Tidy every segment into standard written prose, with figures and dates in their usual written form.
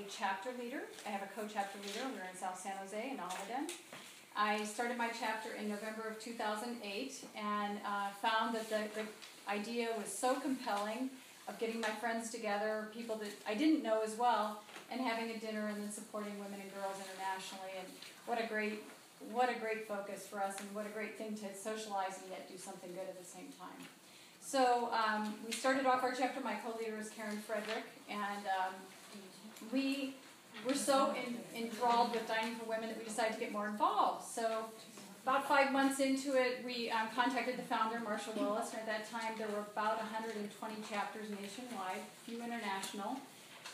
chapter leader. I have a co-chapter leader. We're in South San Jose in Almaden. I started my chapter in November of 2008 and found that the idea was so compelling of getting my friends together, people that I didn't know as well, and having a dinner and then supporting women and girls internationally. And what a great focus for us, and what a great thing to socialize and yet do something good at the same time. So we started off our chapter. My co-leader is Karen Frederick, and we were so enthralled with Dining for Women that we decided to get more involved. So about 5 months into it, we contacted the founder, Marshall Willis, and at that time there were about 120 chapters nationwide, a few international,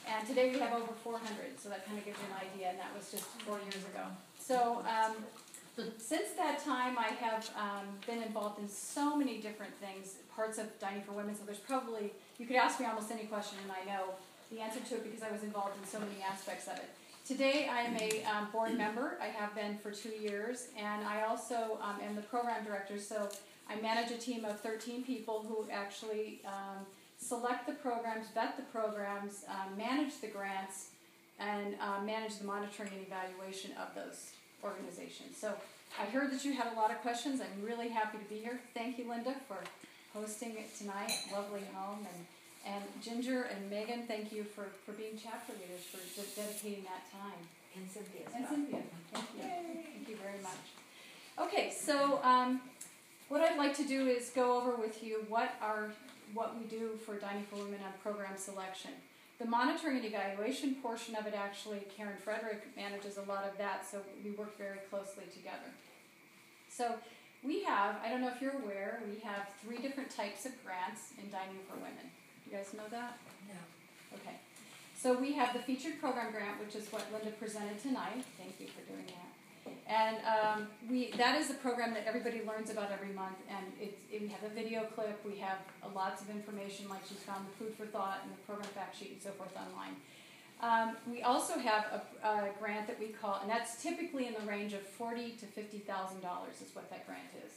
and today we have over 400, so that kind of gives you an idea, and that was just 4 years ago. So since that time, I have been involved in so many different things, parts of Dining for Women, so there's probably, you could ask me almost any question and I know the answer to it because I was involved in so many aspects of it. Today I am a board member. I have been for 2 years, and I also am the program director, so I manage a team of 13 people who actually select the programs, vet the programs, manage the grants, and manage the monitoring and evaluation of those organizations. So I heard that you had a lot of questions. I'm really happy to be here. Thank you, Linda, for hosting it tonight. Lovely home. And Ginger and Megan, thank you for being chapter leaders, for dedicating that time. And Cynthia as well. And Cynthia, thank you. Thank you very much. Okay, so what I'd like to do is go over with you what we do for Dining for Women on program selection. The monitoring and evaluation portion of it, actually, Karen Frederick manages a lot of that, so we work very closely together. So we have, I don't know if you're aware, we have 3 different types of grants in Dining for Women. You guys know that? No. Okay. So we have the featured program grant, which is what Linda presented tonight. Thank you for doing that. And that is a program that everybody learns about every month. And we have a video clip. We have lots of information, like she's found the food for thought and the program fact sheet and so forth online. We also have a grant that we call, and that's typically in the range of $40,000 to $50,000 is what that grant is.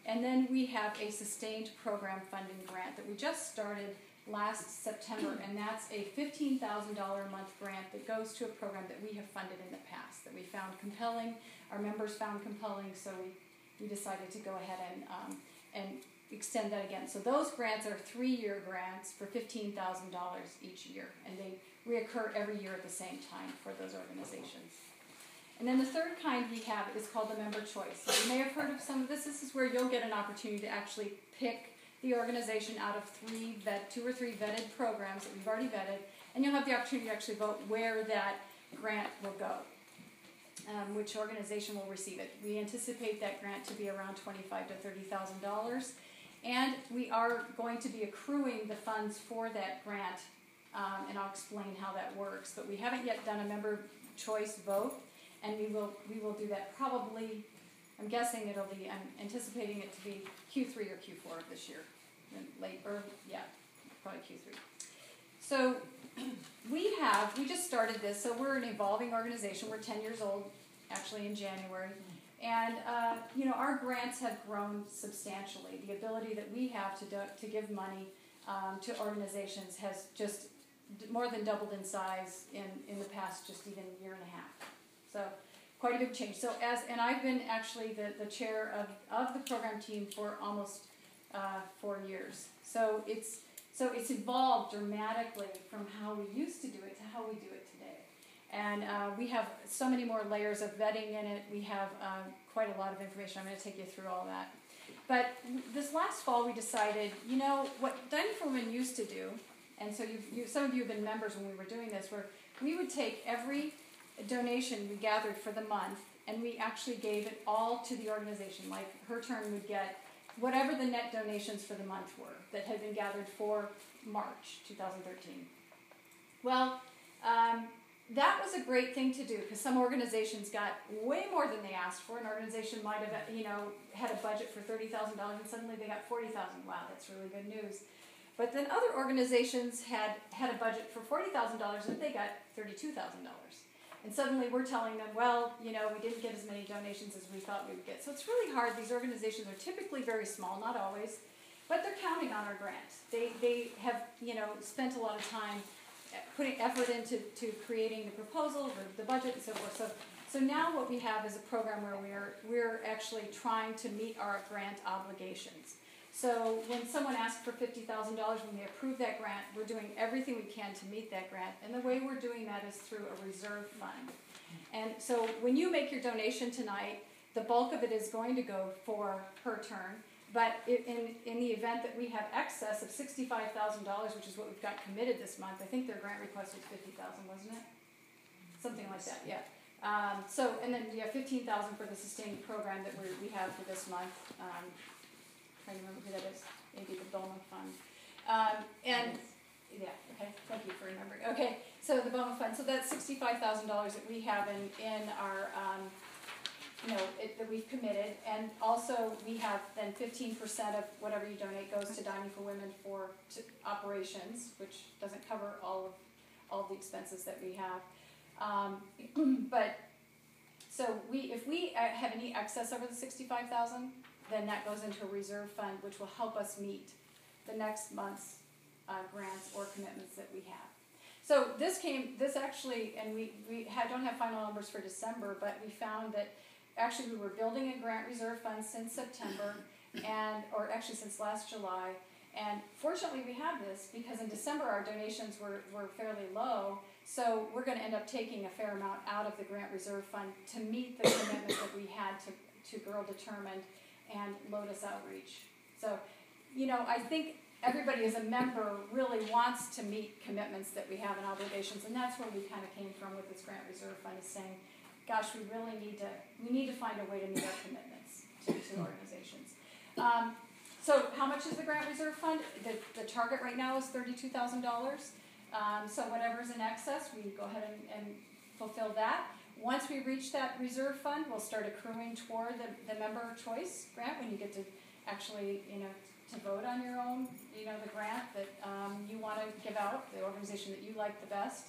And then we have a sustained program funding grant that we just started last September, and that's a $15,000 a month grant that goes to a program that we have funded in the past, that we found compelling, our members found compelling, so we decided to go ahead and extend that again. So those grants are 3-year grants for $15,000 each year, and they reoccur every year at the same time for those organizations. And then the third kind we have is called the member choice. So you may have heard of some of this. This is where you'll get an opportunity to actually pick the organization out of 2 or 3 vetted programs that we've already vetted, and you'll have the opportunity to actually vote where that grant will go, which organization will receive it. We anticipate that grant to be around $25,000 to $30,000, and we are going to be accruing the funds for that grant, and I'll explain how that works. But we haven't yet done a member choice vote, and we will do that probably. I'm guessing it'll be, I'm anticipating it to be Q3 or Q4 of this year. Probably Q3. So we just started this, so we're an evolving organization. We're 10 years old, actually, in January. And, our grants have grown substantially. The ability that we have to give money to organizations has just more than doubled in size in the past just even year and a half. So quite a big change. So and I've been actually the chair of the program team for almost 4 years. So it's evolved dramatically from how we used to do it to how we do it today. And we have so many more layers of vetting in it. We have quite a lot of information. I'm going to take you through all that. But this last fall we decided, what Dining for Women used to do, and so some of you have been members when we were doing this, where we would take every donation we gathered for the month, and we actually gave it all to the organization. Like her turn would get whatever the net donations for the month were that had been gathered for March 2013. Well, that was a great thing to do because some organizations got way more than they asked for. An organization might have, had a budget for $30,000 and suddenly they got $40,000. Wow, that's really good news. But then other organizations had a budget for $40,000 and they got $32,000. And suddenly we're telling them, well, we didn't get as many donations as we thought we would get. So it's really hard. These organizations are typically very small, not always, but they're counting on our grants. They have, spent a lot of time putting effort into creating the proposal, the budget, and so forth. So now what we have is a program where we're actually trying to meet our grant obligations. So when someone asks for $50,000, when they approve that grant, we're doing everything we can to meet that grant. And the way we're doing that is through a reserve fund. And so when you make your donation tonight, the bulk of it is going to go for her turn. But in the event that we have excess of $65,000, which is what we've got committed this month, I think their grant request was $50,000, wasn't it? Something like that, yeah. And then we have $15,000 for the sustained program that we have for this month. Trying to remember who that is. Maybe the Bowman Fund. Yeah, okay. Thank you for remembering. Okay, so the Bowman Fund. So that's $65,000 that we have in our, that we've committed, and also we have then 15% of whatever you donate goes to Dining for Women for operations, which doesn't cover all of the expenses that we have. But so if we have any excess over the $65,000, then that goes into a reserve fund, which will help us meet the next month's grants or commitments that we have. So this actually, and we don't have final numbers for December, but we found that actually we were building a grant reserve fund since September, or actually since last July. And fortunately we have this because in December our donations were fairly low, so we're going to end up taking a fair amount out of the grant reserve fund to meet the commitments that we had to Girl Determined and Lotus Outreach. So, I think everybody as a member really wants to meet commitments that we have and obligations, and that's where we kind of came from with this grant reserve fund, is saying, gosh, we really need to find a way to meet our commitments to organizations. So how much is the grant reserve fund? The target right now is $32,000. So whatever's in excess, we go ahead and fulfill that. Once we reach that reserve fund, we'll start accruing toward the member choice grant, when you get to actually, to vote on your own, the grant that you want to give out, the organization that you like the best.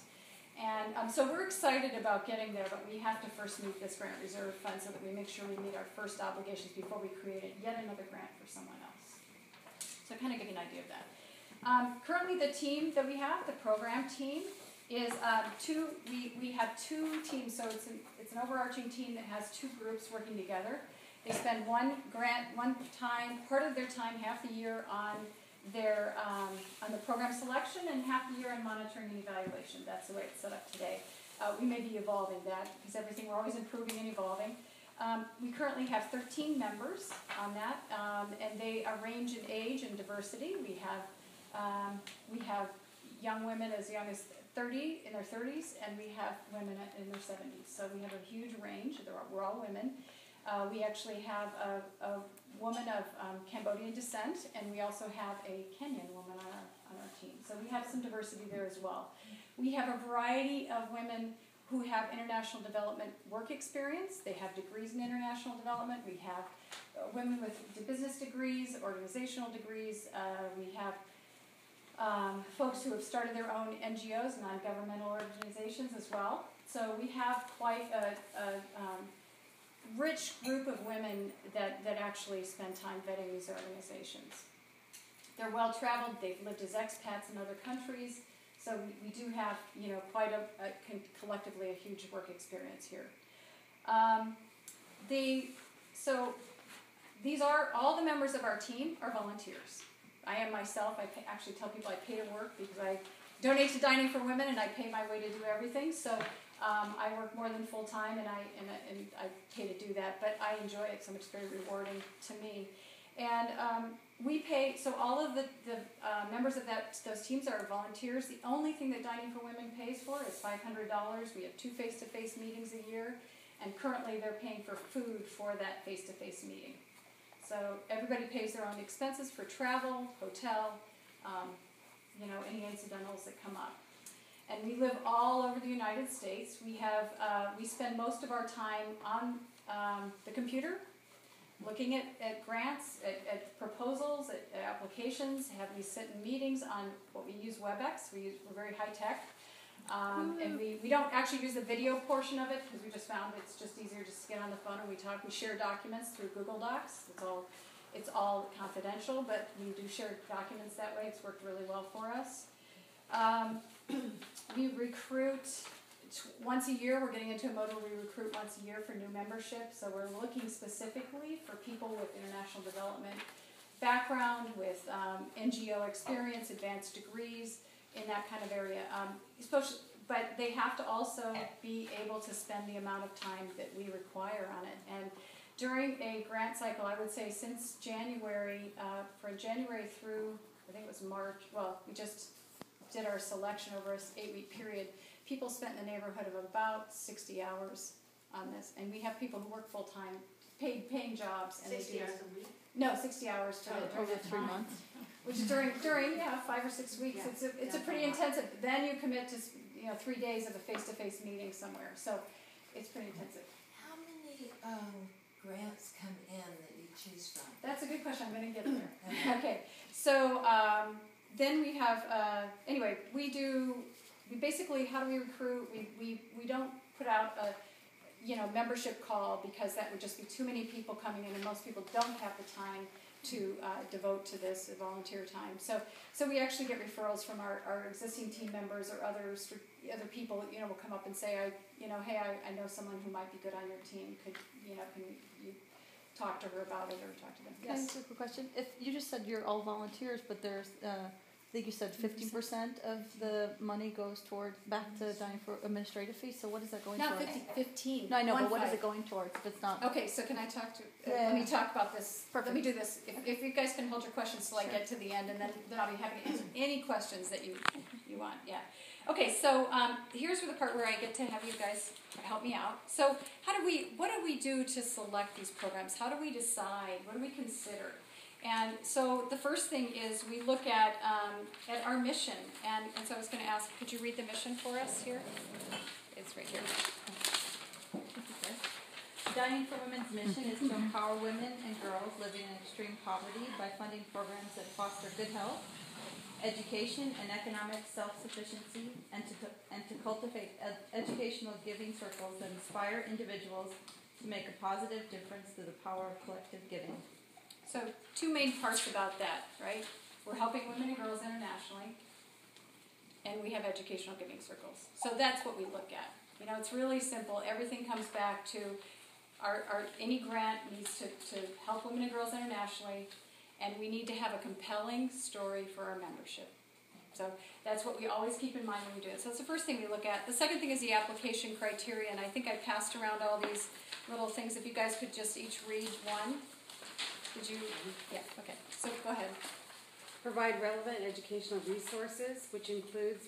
And so we're excited about getting there, but we have to first meet this grant reserve fund so that we make sure we meet our first obligations before we create yet another grant for someone else. So kind of give you an idea of that. Currently the team that we have, the program team, is we have two teams, so it's an overarching team that has two groups working together. They spend part of their time, half the year on the program selection and half the year on monitoring and evaluation. That's the way it's set up today. We may be evolving that because we're always improving and evolving. We currently have 13 members on that, and they range in age and diversity. We have young women as young as in their 30s, and we have women in their 70s. So we have a huge range. We're all women. We actually have a woman of Cambodian descent, and we also have a Kenyan woman on our team. So we have some diversity there as well. We have a variety of women who have international development work experience. They have degrees in international development. We have women with business degrees, organizational degrees. We have folks who have started their own NGOs, non-governmental organizations as well. So we have quite a rich group of women that actually spend time vetting these organizations. They're well-traveled. They've lived as expats in other countries. So we do have, quite collectively a huge work experience here. So these are, all the members of our team are volunteers. I am myself. I actually tell people I pay to work because I donate to Dining for Women and I pay my way to do everything. So I work more than full time and I pay to do that, but I enjoy it so much. It's very rewarding to me. And we pay, so all of the members of those teams are volunteers. The only thing that Dining for Women pays for is $500. We have 2 face-to-face meetings a year, and currently they're paying for food for that face-to-face meeting. So everybody pays their own expenses for travel, hotel, any incidentals that come up. And we live all over the United States. We spend most of our time on the computer, looking at grants, at proposals, at applications. We sit in meetings on what we use WebEx. We're very high tech. And we don't actually use the video portion of it because we just found it's just easier just to get on the phone and we talk. We share documents through Google Docs. It's all confidential, but we do share documents that way. It's worked really well for us. We recruit once a year. We're getting into a mode where we recruit once a year for new membership. So we're looking specifically for people with international development background, with NGO experience, advanced degrees in that kind of area. But they have to also be able to spend the amount of time that we require on it. And during a grant cycle, I would say since January, from January through, I think it was March, well, we just did our selection over an 8-week period, people spent in the neighborhood of about 60 hours on this. And we have people who work full-time, paying jobs. And 60 hours a week? No, 60 hours during over 3 months. Which is during 5 or 6 weeks. Yeah. It's a pretty intensive. Then you commit to 3 days of a face-to-face meeting somewhere. So it's pretty intensive. How many grants come in that you choose from? That's a good question. I'm going to get there. Okay. So then we have anyway. We basically, how do we recruit? We don't put out a membership call, because that would just be too many people coming in, and most people don't have the time to devote to this volunteer time. So we actually get referrals from our existing team members, or other people will come up and say, hey, I know someone who might be good on your team. Can you talk to her about it, or talk to them? Can I ask a quick question? If you just said you're all volunteers, but there's I think you said 15% of the money goes towards back to Dining for administrative fees. So what is that going Not towards? 15. No, I know, but what is it going towards if it's not? Okay, so can I talk to? Let me talk about this. Perfect. Let me do this. If you guys can hold your questions till I get to the end, and then I'll be happy to answer any questions that you want. Yeah. Okay, so here's the part where I get to have you guys help me out. So what do we do to select these programs? How do we decide? What do we consider? And so the first thing is we look at our mission. And so I was going to ask, could you read the mission for us here? It's right here. Dining for Women's mission is to empower women and girls living in extreme poverty by funding programs that foster good health, education, and economic self-sufficiency, and to cultivate educational giving circles that inspire individuals to make a positive difference through the power of collective giving. So 2 main parts about that, right? We're helping women and girls internationally, and we have educational giving circles. So that's what we look at. It's really simple. Everything comes back to any grant needs to help women and girls internationally, and we need to have a compelling story for our membership. So that's what we always keep in mind when we do it. So that's the first thing we look at. The second thing is the application criteria, and I think I passed around all these little things. If you guys could just each read one. Did you? Yeah, okay. So go ahead. Provide relevant educational resources, which includes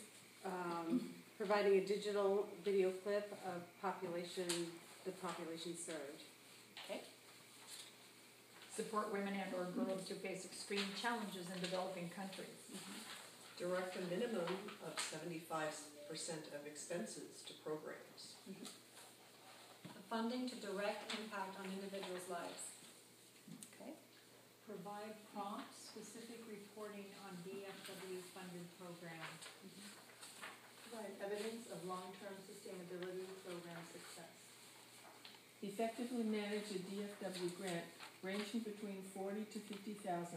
providing a digital video clip of the population served. Okay. Support women and or girls who face extreme challenges in developing countries. Direct a minimum of 75% of expenses to programs. The funding to direct impact on individuals' lives. Provide prompt, specific reporting on DFW-funded programs. Provide evidence of long-term sustainability program success. Effectively manage a DFW grant ranging between $40,000 to $50,000,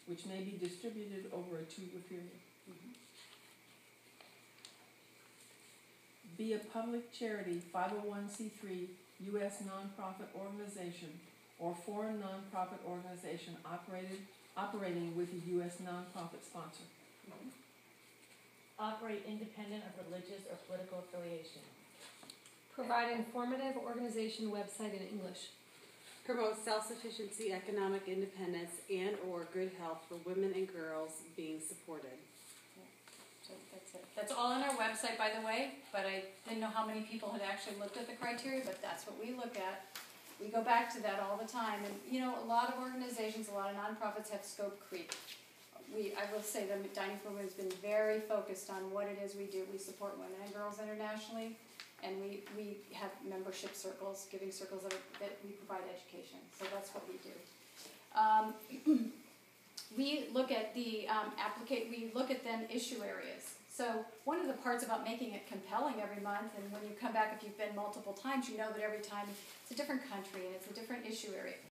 which may be distributed over a 2-year period. Be a public charity, 501c3, U.S. nonprofit organization, or foreign nonprofit organization operating with a U.S. nonprofit sponsor. Operate independent of religious or political affiliation. Provide informative organization website in English. Promote self-sufficiency, economic independence, and or good health for women and girls being supported. So that's it. That's all on our website, by the way, but I didn't know how many people had actually looked at the criteria, but that's what we look at. We go back to that all the time, and a lot of organizations, a lot of nonprofits have scope creep. I will say that Dining for Women has been very focused on what it is we do. We support women and girls internationally, and we have membership circles, giving circles that we provide education. So that's what we do. We look at we look at then issue areas. So one of the parts about making it compelling every month, and when you come back, if you've been multiple times, you know that every time it's a different country and it's a different issue area.